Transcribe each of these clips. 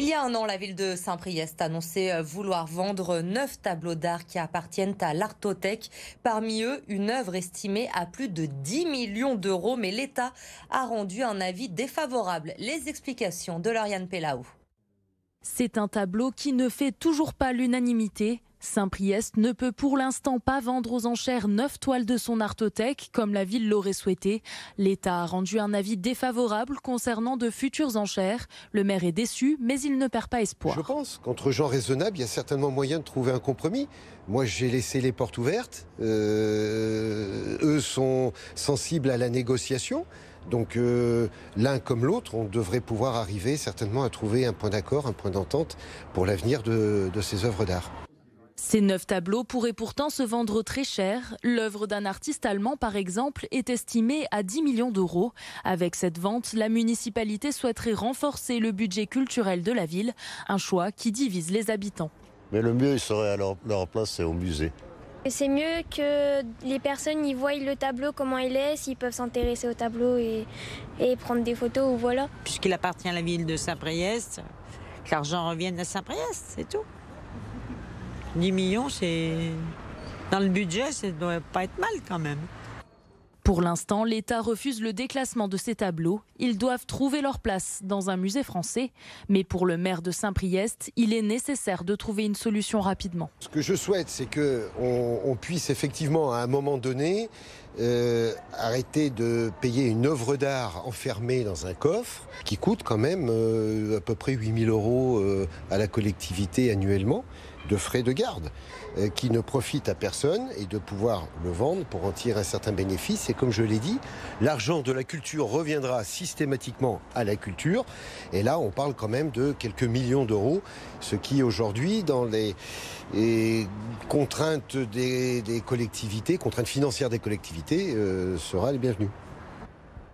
Il y a un an, la ville de Saint-Priest annonçait vouloir vendre 9 tableaux d'art qui appartiennent à l'Artothèque. Parmi eux, une œuvre estimée à plus de 10 millions d'euros. Mais l'État a rendu un avis défavorable. Les explications de Lauriane Pellaou. C'est un tableau qui ne fait toujours pas l'unanimité. Saint-Priest ne peut pour l'instant pas vendre aux enchères 9 toiles de son Artothèque, comme la ville l'aurait souhaité. L'État a rendu un avis défavorable concernant de futures enchères. Le maire est déçu, mais il ne perd pas espoir. Je pense qu'entre gens raisonnables, il y a certainement moyen de trouver un compromis. Moi, j'ai laissé les portes ouvertes. Eux sont sensibles à la négociation. Donc l'un comme l'autre, on devrait pouvoir arriver certainement à trouver un point d'accord, un point d'entente pour l'avenir de ces œuvres d'art. Ces 9 tableaux pourraient pourtant se vendre très cher. L'œuvre d'un artiste allemand, par exemple, est estimée à 10 millions d'euros. Avec cette vente, la municipalité souhaiterait renforcer le budget culturel de la ville, un choix qui divise les habitants. Mais le mieux, il serait à leur place, c'est au musée. C'est mieux que les personnes y voient le tableau, comment il est, s'ils peuvent s'intéresser au tableau et prendre des photos, ou voilà. Puisqu'il appartient à la ville de Saint-Priest, que l'argent revienne à Saint-Priest, c'est tout. 10 millions, c'est dans le budget, ça ne doit pas être mal quand même. Pour l'instant, l'État refuse le déclassement de ces tableaux. Ils doivent trouver leur place dans un musée français. Mais pour le maire de Saint-Priest, il est nécessaire de trouver une solution rapidement. Ce que je souhaite, c'est qu'on puisse effectivement, à un moment donné, arrêter de payer une œuvre d'art enfermée dans un coffre qui coûte quand même à peu près 8 000 euros à la collectivité annuellement de frais de garde, qui ne profite à personne, et de pouvoir le vendre pour en tirer un certain bénéfice. Et comme je l'ai dit, l'argent de la culture reviendra systématiquement à la culture. Et là, on parle quand même de quelques millions d'euros, ce qui aujourd'hui, dans les contraintes des collectivités, contraintes financières des collectivités, sera les bienvenus.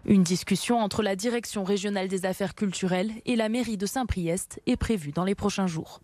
Une discussion entre la Direction régionale des affaires culturelles et la mairie de Saint-Priest est prévue dans les prochains jours.